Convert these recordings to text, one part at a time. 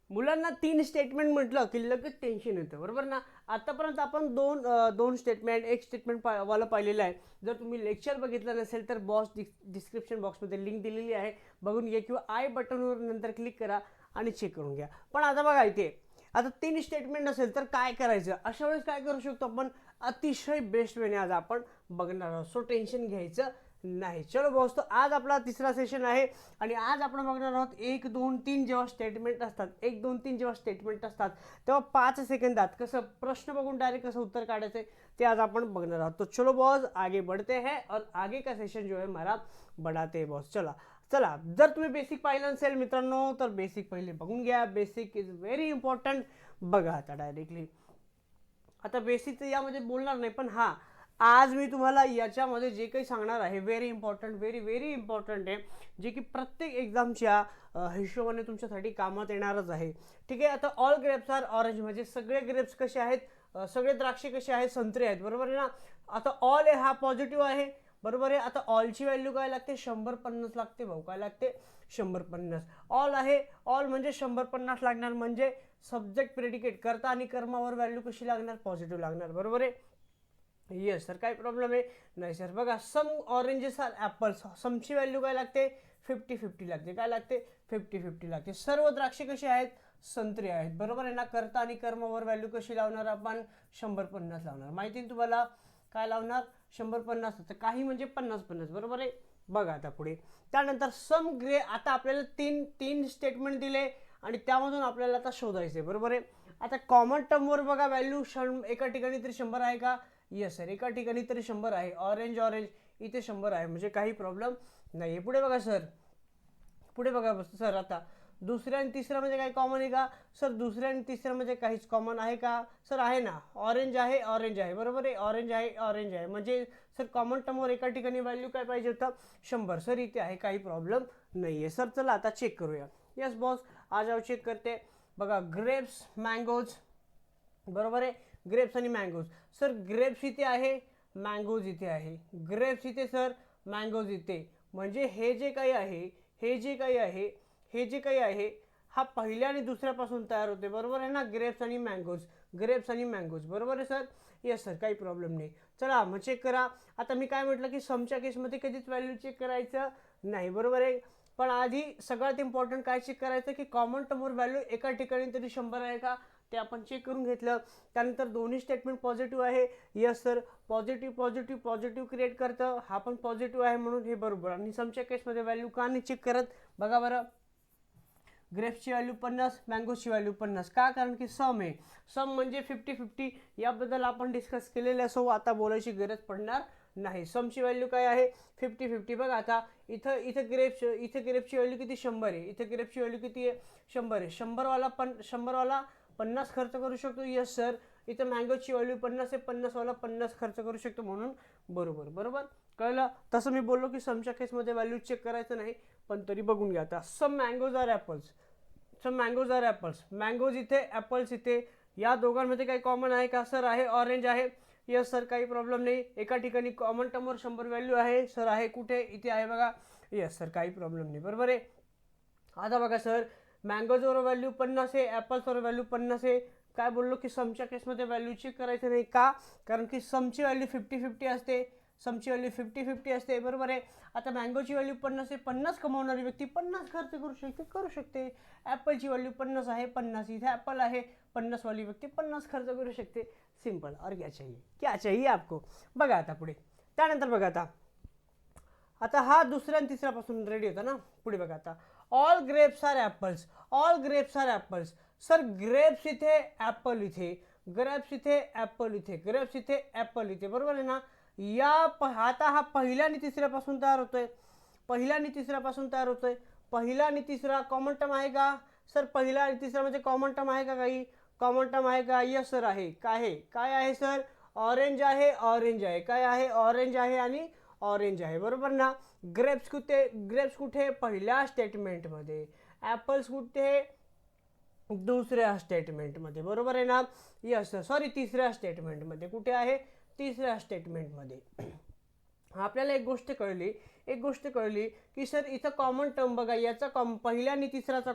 मुलांना 3 स्टेटमेंट म्हटलं की लगेच टेन्शन येतं, बरोबर ना. आतापर्यंत आपण दोन स्टेटमेंट, एक स्टेटमेंट वाला पाहिलेलं आहे. जर तुम्ही लेक्चर बघितलं नसेल तर डिस्क्रिप्शन बॉक्समध्ये लिंक दिलेली आहे, बघून घ्या, किंवा आय बटनवर नंतर क्लिक करा आणि चेक करून घ्या. पण आता बघा इथे, आता 3 स्टेटमेंट असेल तर काय करायचं, अशा वेळेस काय करू शकतो आपण, अतिशय बेस्ट वेने आज आपण बघणार आहोत. सो टेन्शन घ्यायचं नाही. चलो बॉस, तो आज आपला तिसरा सेशन आहे आणि आज आपण बघणार आहोत 1 2 3 जेव्हा स्टेटमेंट असतात, 1 2 3 जेव्हा स्टेटमेंट असतात तेव्हा 5 सेकंदात कसं प्रश्न बघून डायरेक्ट कसं उत्तर काढायचं ते आज आपण बघणार आहोत. तो चलो बॉस, आगे बढ़ते हैं और आगे का सेशन जो है हमारा बढ़ाते हैं बॉस. चला चला, जर तुम्ही बेसिक पाहिलं नसेल मित्रांनो तर बेसिक पहिले बघून घ्या. Basic is very important. बघा आता डायरेक्टली, आता बेसिकचं यामध्ये बोलणार नाही, पण हां, आज मी तुम्हाला याच्यामध्ये जे काही सांगणार आहे very important, very very important आहे, जे की प्रत्येक एक्झामच्या हिशोबाने तुमच्यासाठी कामात येणारच आहे. ठीक आहे. आता ऑल ग्रेप्स आर ऑरेंज म्हणजे सगळे ग्रेप्स कसे आहेत, सगळे द्राक्षे कसे आहेत, संत्रे आहेत, बरोबर आहे ना. आता ऑल आहे हा पॉझिटिव्ह आहे, बरोबर आहे. आता ऑलची व्हॅल्यू काय लागते, 150 लागते भाऊ. काय लागते, 150. ऑल आहे, ऑल म्हणजे 150 लागणार, म्हणजे सब्जेक्ट प्रेडिकेट करता आणि कर्मावर व्हॅल्यू कशी लागणार, पॉझिटिव्ह लागणार, बरोबर आहे. येस सर, काय प्रॉब्लेम आहे, नाही सर. बघा, सम ऑरेंजेस आर ॲपल्स, समची व्हॅल्यू काय लागते, 50-50 लागते. काय लागते, 50-50 लागते. सर्व द्राक्षे कशी आहेत, संत्री आहेत, बरोबर आहे ना. करता आणि कर्मावर व्हॅल्यू कशी लावणार आपण, 150 लावणार. माहिती आहे तुम्हाला, काय लावणार, 150. तर काही म्हणजे 50-50, बरोबर आहे. बघा आता पुढे, त्यानंतर सम ग्रे. आता आपल्याला तीन स्टेटमेंट दिले आणि त्यामधून आपल्याला आता शोधायचे, बरोबर आहे. आता कॉमन टर्मवर बघा व्हॅल्यू एका ठिकाणी तरी 100 आहे का, येस सर, एका ठिकाणी तरी 100 आहे. ऑरेंज ऑरेंज इथे 100 आहे, म्हणजे काही प्रॉब्लेम नाही. पुढे बघा सर, पुढे बघा सर. आता दुसऱ्या आणि तिसऱ्या म्हणजे काही कॉमन आहे का, सर दुसऱ्या आणि तिसऱ्या म्हणजे काहीच कॉमन आहे का, सर आहे ना. ऑरेंज आहे, ऑरेंज आहे, बरोबर आहे. ऑरेंज आहे, ऑरेंज आहे, म्हणजे सर कॉमन टर्मवर एका ठिकाणी व्हॅल्यू काय पाहिजे होतं, 100. सर इथे आहे, काही प्रॉब्लेम नाही आहे. सर चला आता चेक करूया. येस बॉस, आज जाऊ चेक करते. बघा, ग्रेप्स, मँगोज, बरोबर आहे. ग्रेप्स आणि मँगोज. सर ग्रेप्स इथे आहे, मँगोज इथे आहे. ग्रेप्स इथे सर, मँगोज इथे, म्हणजे हे जे काही आहे, हे जे काही आहे, हे जे काही आहे, हा पहिल्या आणि दुसऱ्यापासून तयार होते, बरोबर आहे ना. ग्रेप्स आणि मँगोज, ग्रेप्स आणि मँगोज, बरोबर आहे सर. येस सर, काही प्रॉब्लेम नाही. चला मग चेक करा. आता मी काय म्हटलं की समच्या केसमध्ये कधीच व्हॅल्यू चेक करायचं नाही, बरोबर आहे. पण आधी सगळ्यात इम्पॉर्टंट काय चेक करायचं की कॉमन टर्मवर व्हॅल्यू एका ठिकाणी तरी 100 आहे का, ते आपण चेक करून घेतलं. त्यानंतर दोन्ही स्टेटमेंट पॉझिटिव्ह आहे, yes sir. Positive positive positive create करतं, हा पण पॉझिटिव्ह आहे म्हणून हे बरोबर. आणि समच्या केसमध्ये व्हॅल्यू का नाही चेक करत, बघा बरं. ग्रेप्सची व्हॅल्यू 50, मँगोची व्हॅल्यू 50, का, कारण की सम आहे. सम म्हणजे 50-50, याबद्दल आपण डिस्कस केलेलं आहे, सो आता बोलायची गरज पडणार नाही. समची व्हॅल्यू काय आहे, 50-50. बघा आता इथं इथं ग्रेप्सची व्हॅल्यू किती, 100 आहे. इथं ग्रेप्सची व्हॅल्यू किती आहे, 100 आहे. 100वाला 50 खर्च करू शकतो, यस सर. इथं मँगोची व्हॅल्यू 50 आहे, 50वाला 50 खर्च करू शकतो, म्हणून बरोबर. बरोबर कळलं. तसं मी बोललो की समच्या केसमध्ये व्हॅल्यू चेक करायचं नाही, पण तरी बघून घ्या. आता some mangoes R apples, some mangoes R apples, mangoes इथे, ॲपल्स इथे, या दोघांमध्ये काही कॉमन आहे का, सर आहे. ऑरेंज आहे, यस सर, काही प्रॉब्लेम नाही. एका ठिकाणी कॉमन टर्मवर 100 व्हॅल्यू आहे, सर आहे. कुठे, इथे आहे बघा, यस सर, काही प्रॉब्लेम नाही, बरोबर आहे. आता बघा सर, मँगोजवर व्हॅल्यू 50 आहे, ॲपल्सवर व्हॅल्यू 50 आहे. काय बोललो की समच्या केसमध्ये व्हॅल्यू चेक करायचं नाही, का, कारण की समची व्हॅल्यू 50-50 असते, समची व्हॅल्यू 50-50 असते, बरोबर आहे. आता मँगोची व्हॅल्यू 50 आहे, 50 कमावणारी व्यक्ती 50 खर्च करू शकते. ॲपलची व्हॅल्यू 50 आहे, 50 इथे ॲपल आहे, 50 वाली व्यक्ती 50 खर्च करू शकते. सिंपल. और क्या चाहिए आपको. बघा आता पुढे, त्यानंतर बघा आता हा दुसऱ्या आणि तिसऱ्यापासून रेडी होता ना. पुढे बघा आता, all grapes are apples, all grapes are apples. Sir grapes इथे, ॲपल इथे, ग्रेप्स इथे, ॲपल इथे, ग्रेप्स इथे, ॲपल इथे, बरोबर आहे ना. आता हा पहिल्या आणि तिसऱ्यापासून तयार होतोय, पहिल्या आणि तिसऱ्यापासून तयार होतोय. पहिला आणि तिसरा कॉमन टर्म आहे का, सर पहिला आणि तिसरा म्हणजे कॉमन टर्म आहे का, काही कॉमन टर्म आहे का, यस सर आहे. काय आहे सर, ऑरेंज आहे, ऑरेंज आहे, काय आहे, ऑरेंज आहे आणि ऑरेंज आहे, बरोबर ना. ग्रेप्स कुठे, पहिल्या स्टेटमेंटमध्ये. ॲपल्स कुठे, दुसऱ्या स्टेटमेंटमध्ये, बरोबर आहे ना. यस सर, सॉरी, तिसऱ्या स्टेटमेंटमध्ये. कुठे आहे, तिसऱ्या स्टेटमेंटमध्ये. आपल्याला एक गोष्ट कळली की सर इथं कॉमन टर्म बघा, याचा पहिल्या आणि तिसऱ्याचा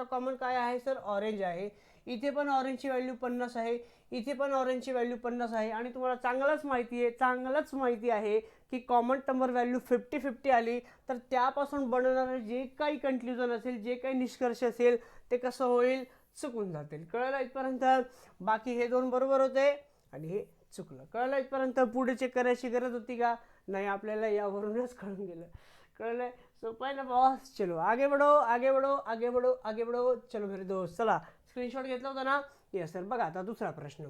कॉमन काय आहे सर, ऑरेंज आहे. इथे पण ऑरेंजची व्हॅल्यू 50 आहे, इथे पण ऑरेंजची व्हॅल्यू 50 आहे. आणि तुम्हाला चांगलंच माहिती आहे की कॉमन टर्मवर व्हॅल्यू 50-50 आली तर त्यापासून बनवणारे जे काही कन्क्ल्युजन असेल, जे काही निष्कर्ष असेल, ते कसं होईल, चुकून जातील. कळलं इथपर्यंत? बाकी हे दोन बरोबर होते आणि हे चुकलं. कळलं इथपर्यंत? पुढे चेक करायची गरज होती का नाही? आपल्याला यावरूनच कळून गेलं. कळलं? सोपं आहे ना बॉस? चलो आगे बढ़ो. चलो मेरे दोस्त, चला स्क्रीनशॉट घेतला होता ना? Yes sir. बघा आता दुसरा प्रश्न.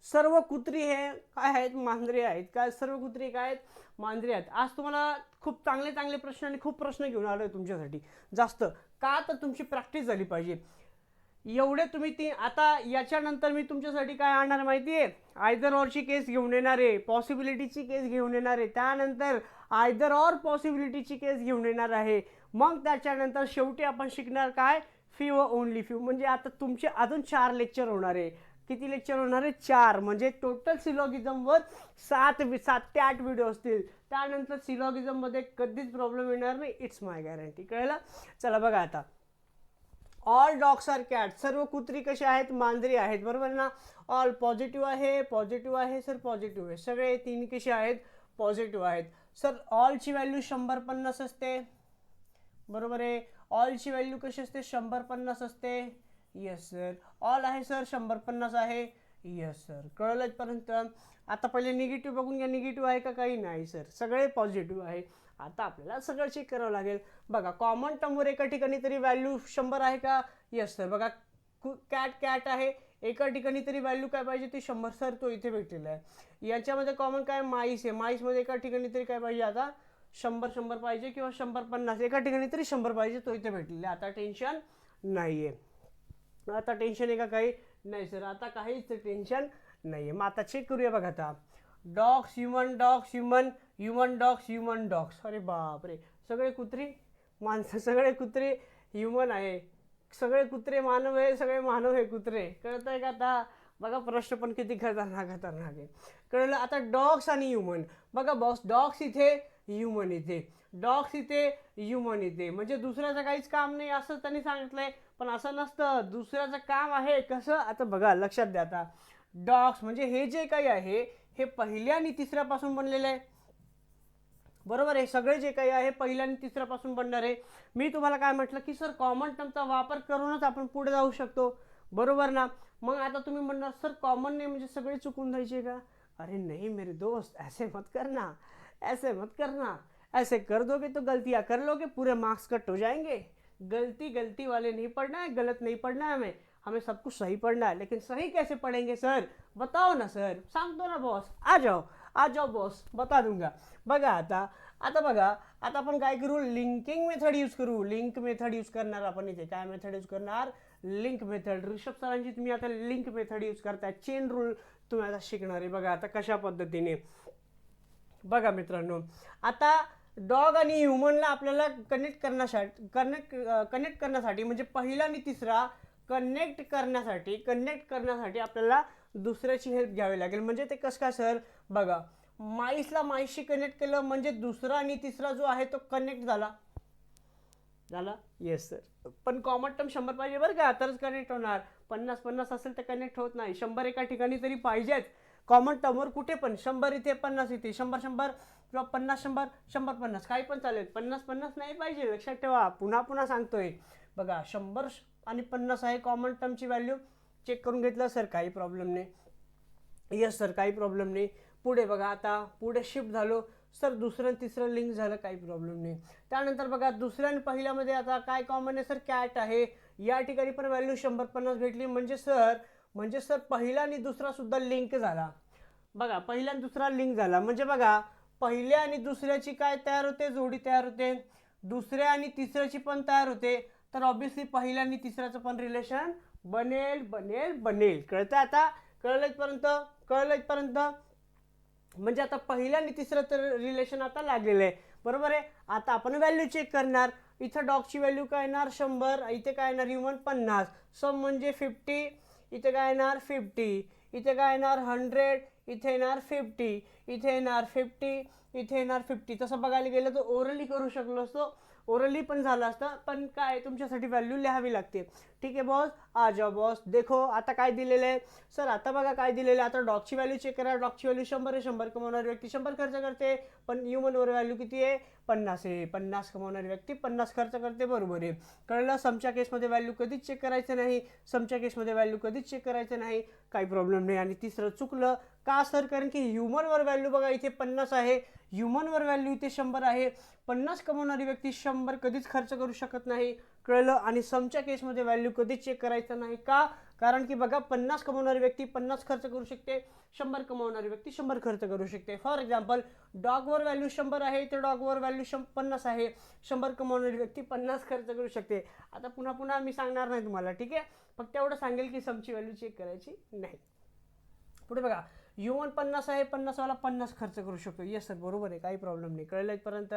सर्व कुत्री हे काय आहेत, मांजरे आहेत. काय सर्व कुत्री काय आहेत, मांजरे आहेत. आज तुम्हाला खूप चांगले प्रश्न आणि खूप प्रश्न घेऊन आलोय तुमच्यासाठी. जास्त का तर तुमची प्रॅक्टिस झाली पाहिजे. एवढे तुम्ही आता याच्यानंतर मी तुमच्यासाठी काय आणणार माहिती आहे, आयदर ऑरची केस घेऊन येणार आहे, पॉसिबिलिटीची केस घेऊन येणार आहे, त्यानंतर आयदर ऑर पॉसिबिलिटीची केस घेऊन येणार आहे. मग त्याच्यानंतर शेवटी आपण शिकणार काय, फ्यू व ओनली फ्यू. म्हणजे आता तुमचे अजून 4 लेक्चर होणार आहे. किती लेक्चर होणार आहे, 4. म्हणजे टोटल सिलॉगिझमवर 7 ते 8 व्हिडिओ असतील. त्यानंतर सिलॉगिझममध्ये कधीच प्रॉब्लेम येणार नाही, इट्स माय गॅरंटी. कळलं? चला बघा आता, ऑल डॉग्स आर कॅट. सर्व कुत्री कसे आहेत, मांजरी आहेत. बरोबर ना? ऑल पॉझिटिव्ह आहे सर, पॉझिटिव्ह आहे. सगळे 3 कसे आहेत, पॉझिटिव्ह आहेत. सर ऑलची व्हॅल्यू 100-50 असते. बरोबर आहे. ऑलची व्हॅल्यू कशी असते, 100-50 असते. Yes sir. ऑल आहे सर, 100-50 आहे. Yes sir. कळलं इथपर्यंत? आता पहिले निगेटिव्ह बघून घ्या. निगेटिव्ह आहे का, काही नाही सर, सगळे पॉझिटिव्ह आहे. आता आपल्याला सगळं चेक करावं लागेल. बघा कॉमन टर्मवर एका ठिकाणी तरी व्हॅल्यू 100 आहे का? Yes sir. बघा कॅट आहे, एका ठिकाणी तरी व्हॅल्यू काय पाहिजे, ती 100. सर तो इथे भेटलेला आहे. याच्यामध्ये कॉमन काय, माईस आहे. माईसमध्ये एका ठिकाणी तरी काय पाहिजे, आता 100 पाहिजे किंवा 100-50, एका ठिकाणी तरी 100 पाहिजे, तो इथे भेटलेला आहे. आता टेन्शन नाही आहे. आता टेन्शन आहे का काही? नाही सर, आता काहीच टेन्शन नाही आहे. मग आता चेक करूया. बघा आता, डॉग्स ह्युमन, ह्युमन डॉग्स. अरे बापरे, सगळे कुत्री माणसं, सगळे कुत्रे ह्युमन आहे, सगळे कुत्रे मानव आहे, सगळे मानव आहे कुत्रे. कळतं आहे का आता? बघा प्रश्न पण किती खतरनाक आहे. कळलं? आता डॉग्स आणि ह्युमन. बघा बॉस, डॉग्स इथे, ह्युमन इथे. डॉग्स इथे, ह्युमन इथे. म्हणजे दुसऱ्याचं काहीच काम नाही असं त्यांनी सांगितलंय. पण असं नसतं, दुसऱ्याचं काम आहे. कसं? आता बघा, लक्षात द्या. आता डॉग्स म्हणजे हे जे काही आहे, हे पहिल्या आणि तिसऱ्यापासून बनलेलं आहे. बरोबर आहे. सगळे जे काही आहे पहिल्या आणि तिसऱ्यापासून बनणार आहे. मी तुम्हाला काय म्हटलं की सर कॉमन टर्मचा वापर करूनच आपण पुढे जाऊ शकतो. बरोबर ना? मग आता तुम्ही म्हणणार सर कॉमन नाही म्हणजे सगळे चुकून जायचे का? अरे नहीं मेरे दोस्त, ऐसे मत करना, ऐसे कर दोगे तो गलतियाँ कर लोगे, पूरे मार्क्स कट हो जाएंगे. गलती वाले नहीं पढ़ना है, गलत नहीं पढ़ना है. हमें सब कुछ सही पढ़ना है. लेकिन सही कैसे पढ़ेंगे सर, बताओ ना सर. सांगतो ना बॉस, आ जाओ बॉस, बता दूंगा. बघा आता आपण काय करू, लिंकिंग मेथड यूज करू. लिंक मेथड यूज करणार आपण इथे. काय मेथड यूज करणार, लिंक मेथड. ऋषभ सरांची तुम्ही आता लिंक मेथड यूज करताय. चेन रूल तुम्ही आता शिकणार आहे. बघा आता कशा पद्धतीने. बघा मित्रांनो, आता डॉग आणि ह्युमनला आपल्याला कनेक्ट करण्यासाठी म्हणजे पहिला आणि तिसरा कनेक्ट करण्यासाठी आपल्याला दुसऱ्याची हेल्प घ्यावी लागेल. म्हणजे ते कसं काय सर? बघा, माईसला माईसशी कनेक्ट केलं म्हणजे दुसरा आणि तिसरा जो आहे तो कनेक्ट झाला. Yes sir. पण कॉमन टर्म 100 पाहिजे बरं का, तरच कनेक्ट होणार. 50-50 असेल तर कनेक्ट होत नाही. 100 एका ठिकाणी तरी पाहिजेच कॉमन टर्मवर. कुठे पण 100 इथे, 50 इथे, 100 किंवा 50-100, 100-50 काही पण चालेल. 50-50 नाही पाहिजे, लक्षात ठेवा. पुन्हा सांगतोय. बघा 100 आणि 50 आहे कॉमन टर्मची व्हॅल्यू. चेक करून घेतलं सर, काही प्रॉब्लेम नाही. येस सर, काही प्रॉब्लेम नाही. पुढे बघा, आता पुढे शिफ्ट झालो सर, दुसरं तिसरं लिंक झालं, काही प्रॉब्लेम नाही. त्यानंतर बघा दुसऱ्या आणि पहिल्यामध्ये आता काय कॉमन आहे सर, कॅट आहे. या ठिकाणी पण व्हॅल्यू 100-50 भेटली. म्हणजे सर पहिला आणि दुसरा सुद्धा लिंक झाला. बघा पहिला आणि दुसरा लिंक झाला म्हणजे बघा पहिल्या आणि दुसऱ्याची काय तयार होते, जोडी तयार होते. दुसऱ्या आणि तिसऱ्याची पण तयार होते. तर ऑब्व्हियसली पहिल्या आणि तिसऱ्याचं पण रिलेशन बनेल. कळतं आता? कळलं इथपर्यंत? म्हणजे आता पहिल्या आणि तिसरं तर रिलेशन आता लागलेलं आहे. बरोबर आहे. आता आपण व्हॅल्यू चेक करणार. इथं डॉगची व्हॅल्यू काय येणार, 100. इथे काय येणार, ह्युमन 50. सम म्हणजे 50. इथे काय येणार, 50. इथे काय येणार, 100. इथे येणार 50, इथे येणार 50, इथे येणार 50. तसं बघायला गेलं तर ओरली करू शकलो असतो, ओरली पण झालं असतं, पण काय तुमच्यासाठी व्हॅल्यू लिहावी लागते. ठीक आहे बॉस, आ जाओ बॉस. देखो आता काय दिलेलं आहे सर, आता बघा काय दिलेलं आहे. आता डॉगची व्हॅल्यू चेक करा. डॉगची व्हॅल्यू 100 आहे. 100 कमवणारी व्यक्ती 100 खर्च करते, पण ह्युमनवर व्हॅल्यू किती आहे? 50 आहे. 50 कमवणारी व्यक्ती 50 खर्च करते, बरोबर आहे. कळलं? समच्या केसमध्ये व्हॅल्यू कधीच चेक करायचं नाही, समच्या केसमध्ये व्हॅल्यू कधीच चेक करायचं नाही, काही प्रॉब्लेम नाही. आणि तिसरं चुकलं का सर? कारण की ह्युमनवर व्हॅल्यू बघा इथे 50 आहे, ह्युमनवर व्हॅल्यू इथे 100 आहे. 50 कमवणारी व्यक्ती 100 कधीच खर्च करू शकत नाही. कळलं? आणि समच्या केसमध्ये व्हॅल्यू कधीच चेक करायचं नाही. का? कारण की बघा 50 कमवणारी व्यक्ती 50 खर्च करू शकते, 100 कमवणारी व्यक्ती 100 खर्च करू शकते. फॉर एक्झाम्पल डॉगवर व्हॅल्यू 100 आहे, तर डॉगवर व्हॅल्यू 50 आहे. 100 कमवणारी व्यक्ती 50 खर्च करू शकते. आता पुन्हा पुन्हा मी सांगणार नाही तुम्हाला, ठीक आहे? फक्त एवढं सांगेल की समची व्हॅल्यू चेक करायची नाही. पुढे बघा, ह्युमन 50 आहे, 50वाला 50 खर्च करू शकतो. येस सर, बरोबर आहे, काही प्रॉब्लेम नाही. कळलं इथपर्यंत?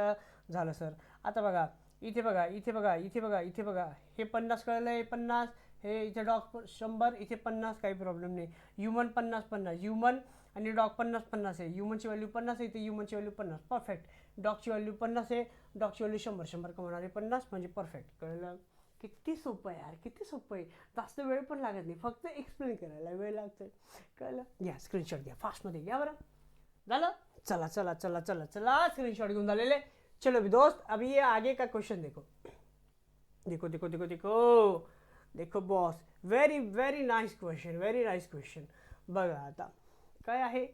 झालं सर. आता बघा इथे बघा, इथे बघा, इथे बघा, इथे बघा, हे 50 कळलं, हे 50, हे इथे डॉग 100, इथे 50, काही प्रॉब्लेम नाही. ह्युमन 50 50, ह्युमन आणि डॉग 50 50 आहे. ह्युमनची व्हॅल्यू 50 आहे, इथे ह्युमनची व्हॅल्यू 50, परफेक्ट. डॉगची व्हॅल्यू 50 आहे, डॉगची व्हॅल्यू 100, 100 कमवणारे 50 म्हणजे परफेक्ट. कळलं? किती सोपं आहे यार, किती सोपं आहे. जास्त वेळ पण लागत नाही, फक्त एक्सप्लेन करायला वेळ लागतोय. कळलं? घ्या स्क्रीनशॉट, घ्या फास्टमध्ये घ्या बरं. झालं? चला चला चला चला चला, स्क्रीनशॉट घेऊन झालेले. चलो भी दोस्त, अभी ये आगे का क्वेश्चन देखो. देखो देखो देखो देखो देखो boss, very very nice question, very nice question. बघा आता काय आहे,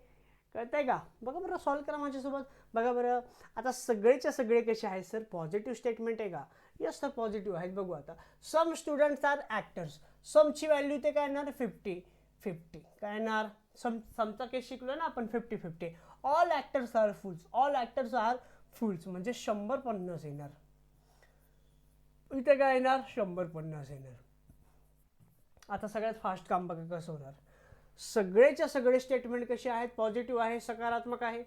कळतंय का? बघा बरं, सॉल्व करा माझ्यासोबत. बघा बरं, आता सगळेच्या सगळे कसे आहेत सर? पॉझिटिव्ह स्टेटमेंट आहे का? यस सर, पॉझिटिव्ह आहेत. बघू आता. सम स्टुडंट्स आर ॲक्टर्स. समची व्हॅल्यू ते काय येणार? 50 50. काय येणार? समचा केस शिकलो ना आपण, 50 50. All actors are fools, all actors are fools म्हणजे 150 येणार. इथे काय येणार? 150 येणार. आता सगळ्यात फास्ट काम बघा कसं होणार. सगळेच्या सगळे स्टेटमेंट कसे आहेत? पॉझिटिव्ह आहे, सकारात्मक आहे,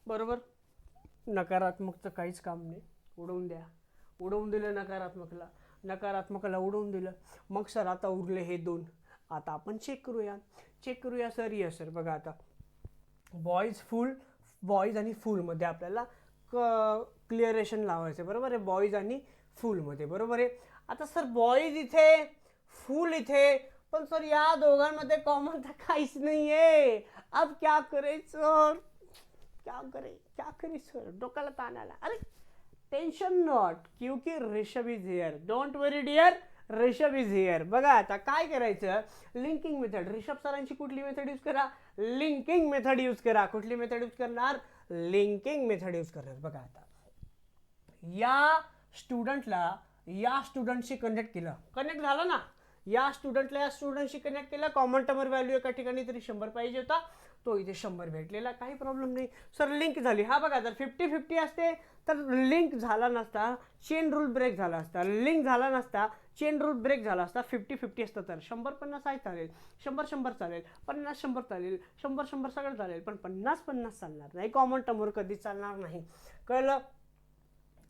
बरोबर. नकारात्मकचं काहीच काम नाही, उडवून द्या. उडवून दिलं नकारात्मकला, नकारात्मकला उडवून दिलं. मग सर आता उरले हे दोन. आता आपण चेक करूया, चेक करूया सर. यस सर, बघा आता बॉईज फुल, बॉईज आणि फुलमध्ये आपल्याला क्लिअरेशन लावायचं, बरोबर आहे. बॉईज आणि फुलमध्ये, बरोबर आहे. आता सर बॉईज इथे, फुल इथे, पण सर या दोघांमध्ये कॉमन तर काहीच नाही आहे. अब क्या करे सर? क्या करे सर? डोक्याला ताण आला. अरे टेन्शन नॉट, क्योंकि Rishabh is here. Don't worry dear, Rishabh is here. बघा आता काय करायचं, लिंकिंग मेथड. ऋषभ सरांची कुठली मेथड यूज करा? लिंकिंग मेथड यूज करा. कुठली मेथड यूज करणार? लिंकिंग मेथड यूज करणार. बघा आता या स्टुडंटला या स्टुडंटशी कनेक्ट केलं, कनेक्ट झालं ना. या स्टुडंटला या स्टुडंटशी कनेक्ट केलं. कॉमन टर्म व्हॅल्यू एका ठिकाणी तरी 100 पाहिजे होता, तो इथे 100 भेटलेला, काही प्रॉब्लेम नाही सर. लिंक झाली. हा बघा, जर 50 50 असते तर लिंक झाला नसता, चेन रूल ब्रेक झाला असता. लिंक झाला नसता, चेन रूल ब्रेक झाला असता. 50 50 असतं तर 100 50 आहे चालेल, 100 100 चालेल, 50 100 चालेल, 100 100 सगळं चालेल, पण 50 50 चालणार नाही. कॉमन टर्मवर कधी चालणार नाही. कळलं?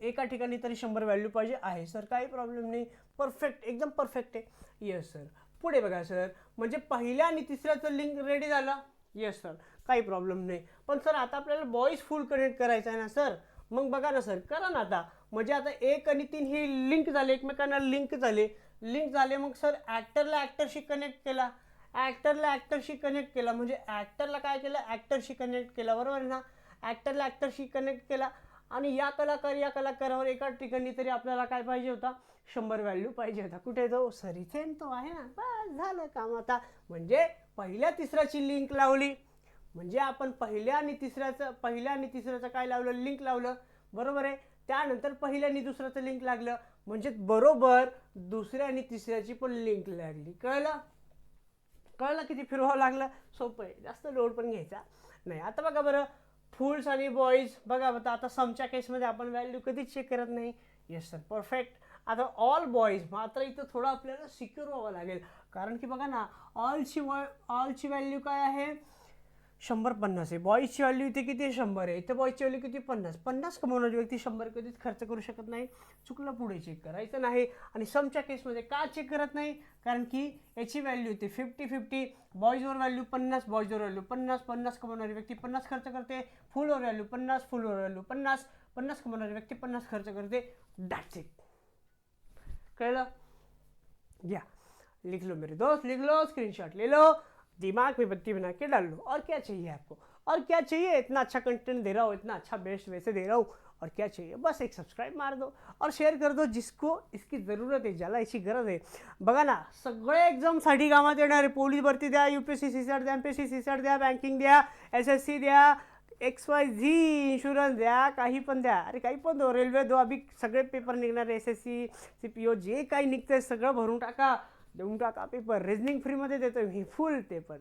एका ठिकाणी तरी 100 व्हॅल्यू पाहिजे आहे सर, काही प्रॉब्लेम नाही. परफेक्ट, एकदम परफेक्ट आहे. Yes sir. पुढे बघा सर, म्हणजे पहिल्या आणि तिसऱ्याचं लिंक रेडी झालं. येस सर, काही प्रॉब्लेम नाही. पण सर आता आपल्याला बॉईज फुल कनेक्ट करायचं आहे ना सर. मग बघा ना सर, करा ना आता. म्हणजे आता 1 आणि 3 हे लिंक झाले, एकमेकांना लिंक झाले. लिंक झाले मग सर ॲक्टरला ॲक्टरशी कनेक्ट केला, ॲक्टरला ॲक्टरशी कनेक्ट केला. म्हणजे ॲक्टरला काय केलं? ॲक्टरशी कनेक्ट केला, बरोबर ना. ॲक्टरला ॲक्टरशी कनेक्ट केला आणि या कलाकारावर एका ठिकाणी तरी आपल्याला काय पाहिजे होता? 100 व्हॅल्यू पाहिजे होता. कुठे तो? सर इथे तो आहे ना. बस झालं काम आता. म्हणजे पहिल्या तिसऱ्याची लिंक लावली, म्हणजे आपण पहिल्या आणि तिसऱ्याचं काय लावलं? लिंक लावलं, बरोबर आहे. त्यानंतर पहिल्या आणि दुसऱ्याचं लिंक लागलं, म्हणजे बरोबर दुसऱ्या आणि तिसऱ्याची पण लिंक लागली. कळलं? कळलं किती फिरवावं लागलं? सोपं आहे, जास्त लोड पण घ्यायचा नाही. आता बघा बरं, फुल्स आणि बॉईज बघा आता समच्या केसमध्ये आपण व्हॅल्यू कधीच चेक करत नाही. Yes sir, perfect. आता ऑल बॉईज मात्र इथं थोडं आपल्याला सिक्युअर व्हावं लागेल, कारण की बघा ना, ऑलची व्हॅल्यू काय आहे? 150 आहे. बॉईजची व्हॅल्यू इथे किती आहे? 100 आहे. इथे बॉईजची व्हॅल्यू किती? 50. 50 कमवणारी व्यक्ती 100 कधीच खर्च करू शकत नाही. चुकलं, पुढे चेक करायचं नाही. आणि समच्या केसमध्ये का चेक करत नाही? कारण की याची व्हॅल्यू इथे 50-50, बॉईजवर व्हॅल्यू 50, बॉईजवर व्हॅल्यू 50. 50 कमवणारी व्यक्ती 50 खर्च करते. फुलवर व्हॅल्यू 50, फुलवर व्हॅल्यू 50. 50 कमवणारी व्यक्ती 50 खर्च करते. That's it. कळलं? या, लिख लो मेरे दोस्त, लिख लो, स्क्रीनशॉट ले लो, दिमाग में बत्ती बना के डाल लो. और क्या चाहिए आपको? और क्या चाहिए? इतना अच्छा कंटेंट दे रहा हूँ, इतना अच्छा बेस्ट वैसे दे रहा हूँ, और क्या चाहिए? बस एक सब्सक्राइब मार दो और शेअर कर दो जिसको इसकी ज़रूरत आहे, ज्याला याची गरज आहे. बघा ना, सगळे एक्झामसाठी कामात येणार आहे. पोलीस भरती द्या, UPSC CSAT द्या, MPSC CSAट द्या, बँकिंग द्या, SSC द्या, XYZ इन्शुरन्स द्या, काही पण द्या. अरे काही पण दो, रेल्वे दो, अभी सगळे पेपर निघणार, SSC CPO जे काही निघतंय सगळं भरून टाका, देऊन टाका पेपर. रिजनिंग फ्रीमध्ये देतोय मी, फुल पेपर.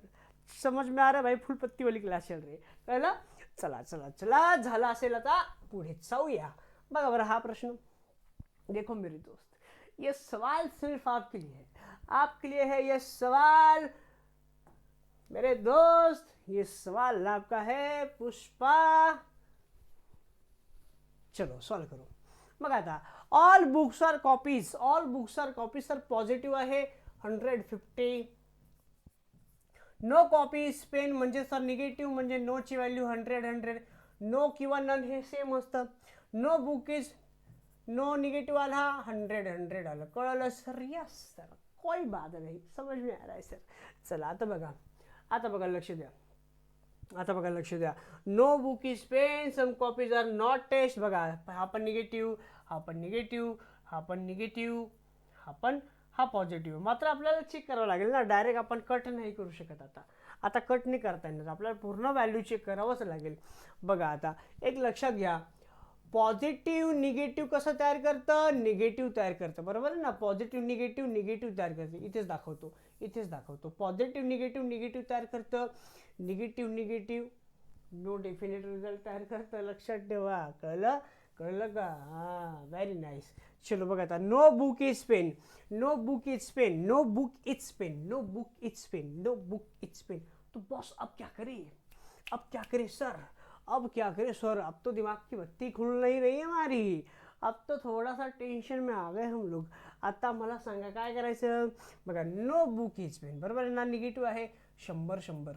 समझ में आ रहा भाई? फुल पत्ती वाली क्लास चल रही. कळलं? चला चला चला, झाला असेल आता पुढे जाऊया. बघा बरं हा प्रश्न, देखो मेरे दोस्त, ये सवाल सिर्फ आपके लिए है, आपके लिए है ये सवाल मेरे दोस्त. ये सवाल आपका है पुष्पा. चलो सॉल्व करो. मग आता all books are copies, all books are copies. तर पॉझिटिव्ह आहे 150. नो कॉपीज पेन म्हणजे सर निगेटिव्ह, म्हणजे नोची व्हॅल्यू 100. नो किंवा नन हे सेम असतं. No book is no, negative आला 100 आलं. कळलं सर? यस सर, कोई बात नाही, समज में आ रहा है सर. चला आता बघा, आता बघा, लक्ष द्या, आता बघा, लक्ष द्या. No book is pen, some copies are not test. बघा, हा पण निगेटिव्ह, हा पण निगेटिव्ह, हा पण निगेटिव्ह, हा पण, हा पॉझिटिव्ह. मात्र आपल्याला चेक करावं लागेल ना, डायरेक्ट आपण कट नाही करू शकत. आता कट नाही करता येणार, आपल्याला पूर्ण व्हॅल्यू चेक करावंच लागेल. बघा आता एक लक्षात घ्या, पॉझिटिव्ह निगेटिव्ह कसं तयार करतं? निगेटिव्ह तयार करतं, बरोबर ना. पॉझिटिव्ह निगेटिव्ह, निगेटिव्ह तयार करते. इथेच दाखवतो, इथेच दाखवतो. पॉझिटिव्ह निगेटिव्ह, निगेटिव्ह तयार करतं. Negative negative no definite result तयार करतं. लक्षात ठेवा. कळलं? कळलं का? हां, व्हेरी नाईस. चलो बघा आता, no book is pen, no book is pen, no book is pen, no book is pen, no book is pen. तो बॉस अब क्या करे? अब क्या करे सर? अब क्या करे सर? अब तो दिमाग की बत्ती खुल नहीं रही है हमारी. अब तो थोड़ा सा टेन्शन में आ गए हम लोग. आता मला सांगा काय करायचं? बघा, नो बुक इज पेन, बरोबर आहे ना. निगेटिव्ह आहे 100.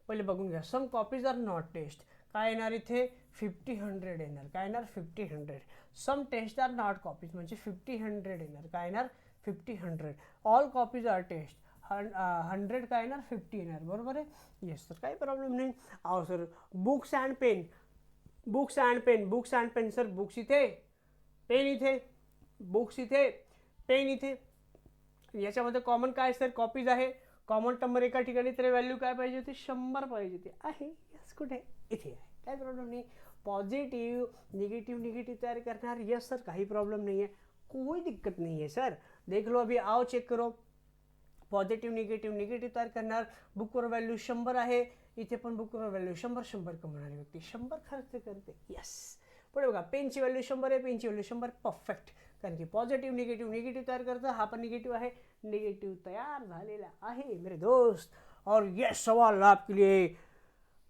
पहिले बघून घ्या. सम कॉपीज आर नॉट टेस्ट, काय येणार इथे? 50-100 येणार. काय येणार? 50-100. सम टेस्ट आर नॉट कॉपीज म्हणजे 50-100 येणार. काय येणार? 50-100. ऑल कॉपीज आर टेस्ट, 100 काय येणार? 50 येणार. बरोबर आहे? येस सर, काही प्रॉब्लेम नाही. अहो sir, books and pen, books and pen, books and pen. Sir books इथे, पेन इथे, बुक्स इथे, पेन इथे. याच्यामध्ये कॉमन काय सर? कॉपीज आहे. कॉमन नंबर एका ठिकाणी, तर व्हॅल्यू काय पाहिजे होती? 100 पाहिजे होती. आहे, यस, कुठे? इथे आहे. काय प्रॉब्लेम नाही. पॉझिटिव्ह निगेटिव्ह, निगेटिव्ह तयार करणार. यस सर, काही प्रॉब्लम नहीं है, कोई दिक्कत नहीं है सर. देख लो अभी, आओ चेक करो. पॉझिटिव्ह निगेटिव्ह, निगेटिव्ह तयार करणार. बुकवर व्हॅल्यू 100 आहे. इथे पण बुकवर व्हॅल्यू 100 कमवणारी व्यक्ती 100 खर्च करते. यस. पुढे बघा, पेनची व्हॅल्यू 100 आहे, पेनची व्हॅल्यू 100. परफेक्ट. कारण की पॉझिटिव्ह निगेटिव्ह, निगेटिव्ह तयार करतं. हा पण निगेटिव्ह आहे, निगेटिव्ह तयार झालेला आहे मेरे दोस्त. और ये सवाल आपके लिए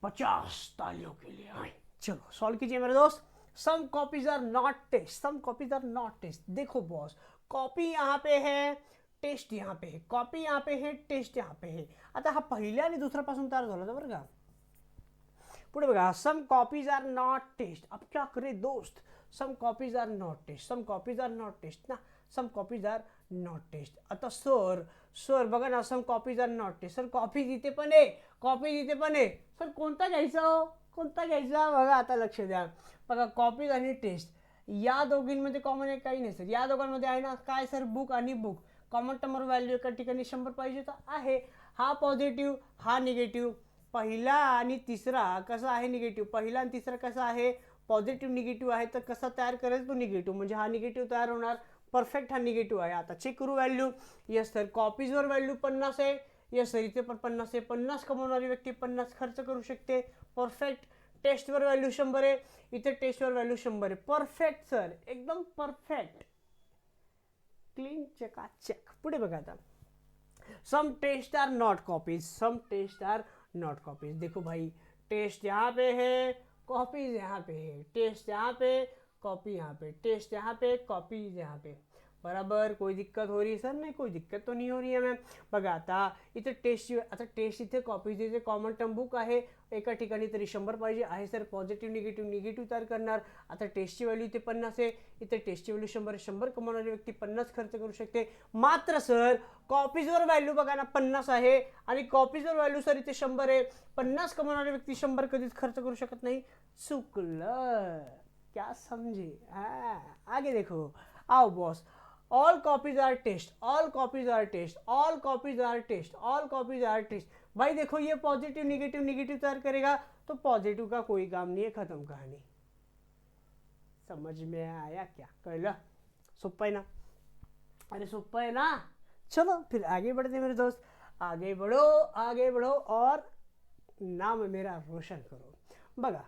50 तालियों के लिए आए. चलो सॉल्व कीजिए मेरे दोस्त. Some copies are not test, some copies are not test. देखो बॉस, कॉपी यहाँ पे है, टेस्ट यहाँ पे है. कॉपी यहाँ पे है, टेस्ट यहाँ पे है. आता हा पहिल्या आणि दुसऱ्यापासून तयार झाला बरं का. पुढे बघा, some copies are not test. अब क्या करे दोस्त? Some copies are not test, some copies are not test ना, some copies are not test. आता सर, सर बघा ना, some copies are not test. Sir copies इथे पण आहे, कॉपीज इथे पण आहे. सर कोणता घ्यायचा हो? कोणता घ्यायचा? बघा आता लक्ष द्या. बघा, कॉपीज आणि टेस्ट या दोघींमध्ये कॉमन आहे? काही नाही सर. या दोघांमध्ये आहे ना काय सर? बुक आणि बुक. कॉमन नंबर व्हॅल्यू एका ठिकाणी 100 पाहिजे तर आहे. हा पॉझिटिव्ह, हा निगेटिव्ह. पहिला आणि तिसरा कसा आहे? निगेटिव्ह. पहिला आणि तिसरा कसा आहे? पॉझिटिव्ह निगेटिव्ह आहे. तर कसा तयार करायचा? तो निगेटिव्ह, म्हणजे हा निगेटिव्ह तयार होणार. परफेक्ट, हा निगेटिव्ह आहे. आता चेक करू व्हॅल्यू. येस सर, कॉपीजवर व्हॅल्यू 50 आहे. येस सर, इथे पण 50 आहे. 50 कमवणारी व्यक्ती 50 खर्च करू शकते. परफेक्ट. टेस्टवर व्हॅल्यू 100 आहे. इथे टेस्टवर व्हॅल्यू 100 आहे. परफेक्ट सर, एकदम परफेक्ट, क्लीन, चकाचक. पुढे बघा आता, some test are not copies, some test are not copies. देखो भाई, टेस्ट यहाँ पे है, कॉपीज यहाँ पे है, टेस्ट यहाँ पे, कॉपी यहाँ पे, टेस्ट यहाँ पे, कॉपीज यहाँ पे, बराबर। कोई दिक्कत हो रही है सर? नाही, कोई दिक्कत तो नाही हो रही आहे मॅम। बघा आता इथे टेस्ट, आता टेस्ट इथे कॉपीज इथे कॉमन टर्म बुक आहे, एका ठिकाणी तरी 100 पाहिजे आहे सर। पॉझिटिव्ह निगेटिव्ह निगेटिव्ह तयार करणार। आता टेस्टची व्हॅल्यू इथे 50 आहे, इथे टेस्टची व्हॅल्यू 100, 100 कमावणारी व्यक्ती 50 खर्च करू शकते। मात्र सर कॉपीजवर व्हॅल्यू बघा ना 50 आहे आणि कॉपीजवर व्हॅल्यू सर इथे 100 आहे, 50 कमावणारी व्यक्ती 100 कधीच खर्च करू शकत नाही। चुकलं, क्या समझे? आगे देखो, आओ boss. All copies are test, all copies are test, all copies are test, all copies are test. भाई देखो ये पॉजिटिव निगेटिव निगेटिव तैयार करेगा तो पॉजिटिव का कोई काम नहीं है, खत्म कहानी। समझ में आया क्या? कळलं? सोप्पा है ना? अरे सोप्पा है ना? चलो फिर आगे बढ़ते मेरे दोस्त, आगे बढ़ो और नाम मेरा रोशन करो। बघा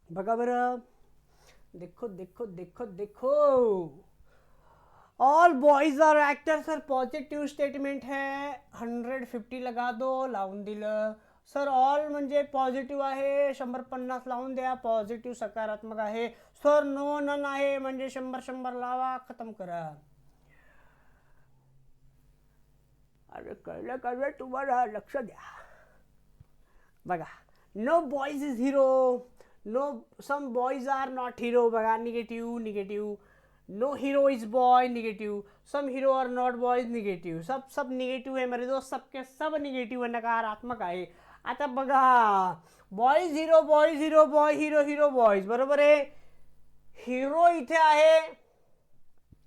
बघा बरं, देखो देखो देखो देखो, all boys are actor sir positive statement है, 150 लगा दो, लावून दिलं सर। ऑल म्हणजे पॉझिटिव्ह आहे, 100-50 लावून द्या, पॉझिटिव्ह सकारात्मक आहे सर। नो नन आहे म्हणजे 100-100 लावा, खत्म करा। अरे कळलं तुम्हाला, लक्ष द्या। बघा, no boys is hero, no some boys are not hero, बघा negative negative. No hero is boy, negative. Some hero are not boys, negative. सब निगेटिव है मेरे दोस्त, सबके सब निगेटिव नकारात्मक आहे। आता बघा, boys hero boy hero hero boys, बरोबर आहे। हिरो इथे आहे,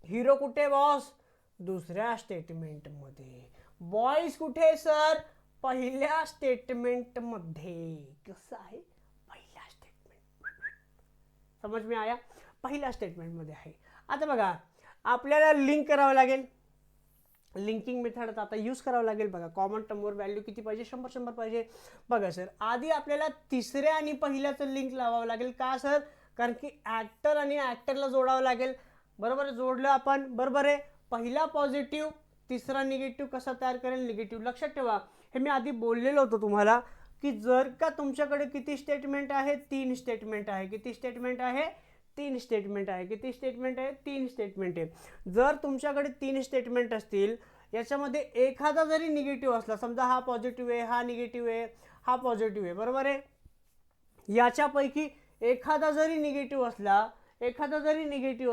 हिरो कुठे बॉस? दुसऱ्या स्टेटमेंट मध्ये। बॉयज कुठे सर? पहिल्या स्टेटमेंट मध्ये। कसं आहे? पहिल्या स्टेटमेंट, समझ में आया? पहिल्या स्टेटमेंट मध्ये आहे। आता बघा, आपल्याला लिंक करावं लागेल, लिंकिंग मेथड आता यूज करावं लागेल। बघा, कॉमन टर्मवर व्हॅल्यू किती पाहिजे? 100-100 पाहिजे। बघा सर, आधी आपल्याला तिसऱ्या आणि पहिल्याचं लिंक लावावं लागेल। का सर? कारण की ॲक्टर आणि ॲक्टरला जोडावं लागेल, बरोबर। जोडलं आपण, बरोबर आहे। पहिला पॉझिटिव्ह, तिसरा निगेटिव्ह कसा तयार करेल? निगेटिव्ह। लक्षात ठेवा, हे मी आधी बोललेलं होतं तुम्हाला की जर का तुमच्याकडे किती स्टेटमेंट आहे? 3 स्टेटमेंट आहे। किती स्टेटमेंट आहे? 3 स्टेटमेंट आहे। किती स्टेटमेंट आहे? 3 स्टेटमेंट आहे। जर तुमच्याकडे 3 स्टेटमेंट असतील, याच्यामध्ये एखादा जरी निगेटिव्ह असला, समजा हा पॉझिटिव्ह आहे, हा निगेटिव्ह आहे, हा पॉझिटिव्ह आहे, बरोबर आहे। याच्यापैकी एखादा जरी निगेटिव्ह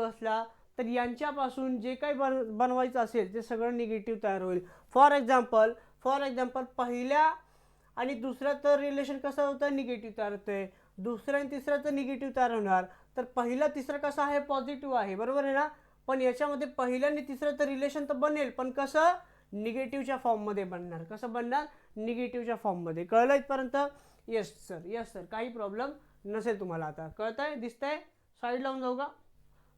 असला, तर यांच्यापासून जे काही बनवायचं असेल ते सगळं निगेटिव्ह तयार होईल। फॉर एक्झाम्पल पहिल्या आणि दुसऱ्याचं रिलेशन कसं होतं? निगेटिव्ह तयार होतंय। दुसऱ्या आणि तिसऱ्याचं निगेटिव्ह तयार होणार, तर पहिला तिसरा कसा आहे? पॉझिटिव्ह आहे, बरोबर आहे ना। पण याच्यामध्ये पहिल्या आणि तिसऱ्याचं रिलेशन तर बनेल, पण कसं? निगेटिव्हच्या फॉर्ममध्ये बनणार। कसं बनणार? निगेटिव्हच्या फॉर्ममध्ये। कळलं इथपर्यंत? येस सर, येस सर, काही प्रॉब्लेम नसेल तुम्हाला। आता कळतंय? दिसतंय? साईड लावून जाऊ का?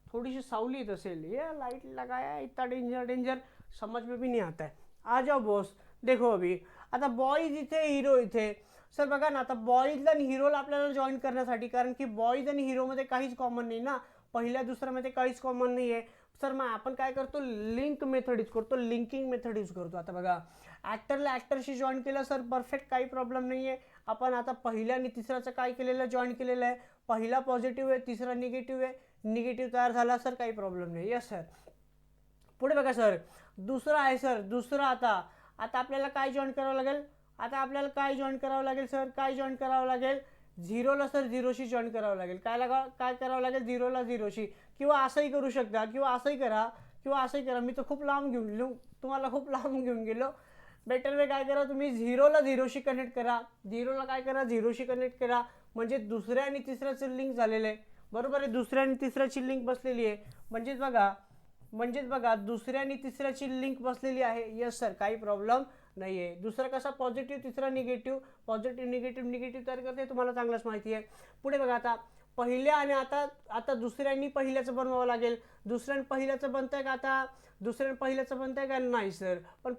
थोड़ी सी सावली येत असेल, ये लाइट लगाया, इतना डेंजर डेंजर, समझ में भी नहीं आता है। आ जाओ बॉस, देखो अभी आता बॉयज इथे, हिरो इथे। सर बघा ना, आता बॉयजला आणि हिरोला आपल्याला जॉईन करण्यासाठी, कारण की बॉयज आणि हिरोमध्ये काहीच कॉमन नाही ना, पहिल्या दुसऱ्यामध्ये काहीच कॉमन नाही आहे सर। मग आपण काय करतो? लिंक मेथड यूज करतो, लिंकिंग मेथड यूज करतो। आता बघा, ॲक्टरला ॲक्टरशी जॉईन केलं सर, परफेक्ट, काही प्रॉब्लेम नाही आहे। आपण आता पहिल्या आणि तिसऱ्याचं काय केलेलं? जॉईन केलेलं आहे। पहिला पॉझिटिव्ह आहे, तिसरा निगेटिव्ह आहे, निगेटिव्ह तयार झाला सर, काही प्रॉब्लेम नाही। Yes sir. पुढे बघा सर, दुसरा आहे सर, दुसरा आता आपल्याला काय जॉईन करावं लागेल? काय जॉईन करावं लागेल? झिरोला सर झिरोशी जॉईन करावं लागेल। काय करावं लागेल? झिरोला झिरोशी, किंवा असंही करू शकता, किंवा असंही करा। मी तर खूप लांब तुम्हाला खूप लांब घेऊन गेलो। बेटर वे काय करा, तुम्ही झिरोला झिरोशी कनेक्ट करा। झिरोशी कनेक्ट करा, म्हणजे दुसऱ्या आणि तिसऱ्याचं लिंक झालेलं आहे, बरोबर आहे। दुसऱ्या आणि तिसऱ्याची लिंक बसलेली आहे, म्हणजेच बघा दुसऱ्या आणि तिसऱ्याची लिंक बसलेली आहे। यस सर, काही प्रॉब्लेम नाही आहे। दुसरा कसा? पॉझिटिव्ह, तिसरा निगेटिव्ह, पॉझिटिव्ह निगेटिव्ह तयार करते, तुम्हाला चांगलंच माहिती आहे। पुढे बघा, आता पहिल्या आणि आता दुसऱ्यांनी पहिल्याचं बनवावं लागेल। दुसऱ्याने पहिल्याचं बनतंय का? आता दुसऱ्याने पहिल्याचं बनतंय का? नाही सर, पण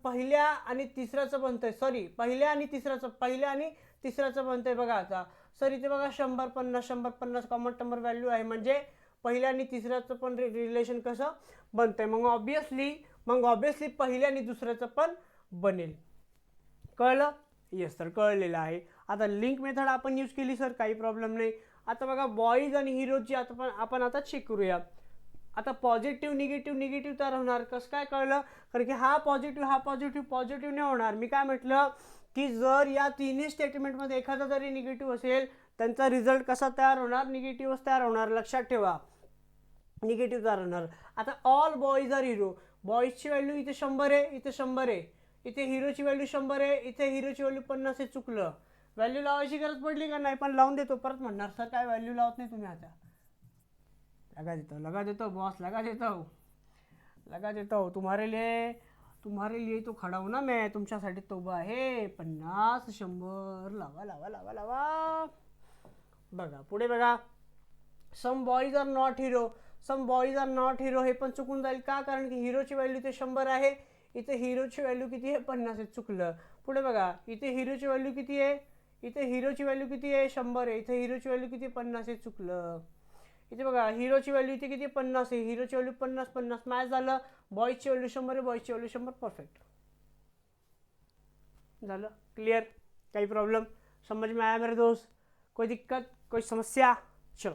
पहिल्या आणि तिसऱ्याचं बनतंय। सॉरी, पहिल्या आणि तिसऱ्याचं बनतंय। बघा आता सर, इथे बघा 100-50 कॉमन टर्म व्हॅल्यू आहे, म्हणजे पहिल्या आणि तिसऱ्याचं पण रिलेशन कसं बनतंय? मग ऑब्विसली पहिल्या आणि दुसऱ्याचं पण बनेल. कळलं? येस सर, कळलेलं आहे. आता लिंक मेथड आपण यूज केली सर, काही प्रॉब्लेम नाही. आता बघा बॉईज आणि हिरोची आपण आता चेक करूया. आता पॉझिटिव्ह निगेटिव्ह तर होणार. कसं काय कळलं? कारण की हा पॉझिटिव्ह नाही होणार. मी काय म्हटलं की जर या तिन्ही स्टेटमेंटमध्ये एखादा जरी निगेटिव्ह असेल त्यांचा रिझल्ट कसा तयार होणार? निगेटिव्हच तयार होणार. लक्षात ठेवा, निगेटिव्ह तयार होणार. आता ऑल बॉईज आर हिरो, बॉईजची व्हॅल्यू इथे 100 आहे, इथे 100 आहे. इथे हिरोची व्हॅल्यू 100 आहे, इथे हिरोची व्हॅल्यू 50 आहे. चुकलं. व्हॅल्यू लावायची गरज पडली का नाही? पण लावून देतो. परत म्हणणार सर काय व्हॅल्यू लावत नाही तुम्ही. आता लगा देता हूँ बॉस, लगा देता हूँ तुम्हारे लिए तो खड़ा हूँ ना मैं, तुमच्यासाठी तो उभा आहे. 50 100 लावा लावा लावा लावा. बघा पुढे बघा, सम बॉईज आर नॉट हिरो, हे पण चुकून जाईल. का? कारण की हिरोची व्हॅल्यू इथे 100 आहे, इथे हिरोची व्हॅल्यू किती आहे? 50 आहे. चुकलं. पुढे बघा, इथे हिरोची व्हॅल्यू किती आहे? इथे हिरोची व्हॅल्यू किती आहे? 100 आहे. इथे हिरोची व्हॅल्यू किती? 50 आहे. चुकलं. इथे बघा हिरोची व्हॅल्यू इथे किती? 50 आहे. हिरोची व्हॅल्यू 50 मॅच झालं. बॉईजची व्हॅल्यू 100 आहे, बॉईजची व्हॅल्यू 100. परफेक्ट झालं. क्लियर? काही प्रॉब्लम? समझ में आया मेरे दोस्त? कोई दिक्कत, कोई समस्या? चलो,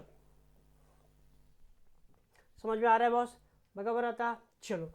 समझ में आ रहा है बॉस? बघा बरं आता. चलो,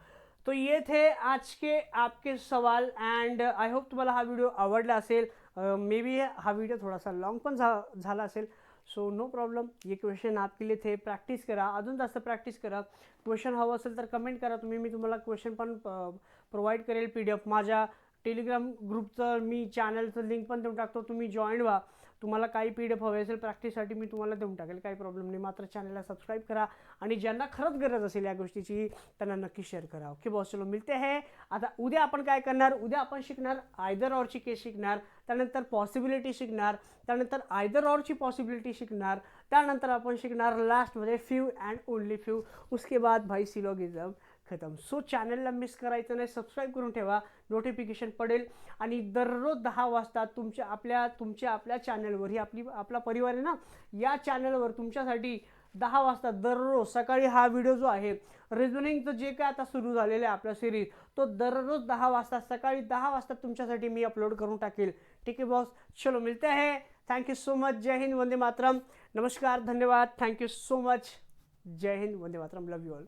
तो ये थे आज के आपके सवाल अँड आय होप तुम्हाला हा व्हिडिओ आवडला असेल. मे बी हा व्हिडिओ थोडासा लॉन्ग पण झाला असेल. So no problem. ये क्वेश्चन आपके लिए थे. प्रॅक्टिस करा, अजून जास्त प्रॅक्टिस करा. क्वेश्चन हवं असेल तर कमेंट करा तुम्ही. मी तुम्हाला क्वेश्चन पण प्रोव्हाइड करेल PDF. माझ्या टेलिग्राम ग्रुपचं मी चॅनलचं लिंक पण देऊन टाकतो, तुम्ही जॉईन व्हा. तुम्हाला काही PDF हवे असेल प्रॅक्टिससाठी मी तुम्हाला देऊन टाकेल, काही प्रॉब्लेम नाही. मात्र चॅनलला सबस्क्राईब करा आणि ज्यांना खरंच गरज असेल या गोष्टीची त्यांना नक्की शेअर करा. ओके बॉस, चलो मिळते है. आता उद्या आपण काय करणार? उद्या आपण शिकणार आयदर ऑरची केस शिकणार, त्यानंतर पॉसिबिलिटी शिकणार, त्यानंतर आयदर ऑरची पॉसिबिलिटी शिकणार, त्यानंतर आपण शिकणार लास्टमध्ये फ्यू अँड ओनली फ्यू. उसके बाद भाई सिलोगिझम खतम. सो चॅनलला मिस करायचं नाही, सबस्क्राईब करून ठेवा, नोटिफिकेशन पडेल. आणि दररोज 10 वाजता तुमच्या आपल्या चॅनलवर, ही आपला परिवार आहे ना, या चॅनलवर तुमच्यासाठी 10 वाजता दररोज सकाळी हा व्हिडिओ जो आहे रिझनिंगचं जे काय आता सुरू झालेलं आहे आपलं सिरीज, तो दररोज 10 वाजता सकाळी 10 वाजता तुमच्यासाठी मी अपलोड करून टाकेल. ठीक आहे बॉस, चलो मिलते हैं. Thank you so much. जय हिंद, वंदे मातरम. नमस्कार, धन्यवाद, थँक्यू सो मच. जय हिंद, वंदे मातरम. Love you all.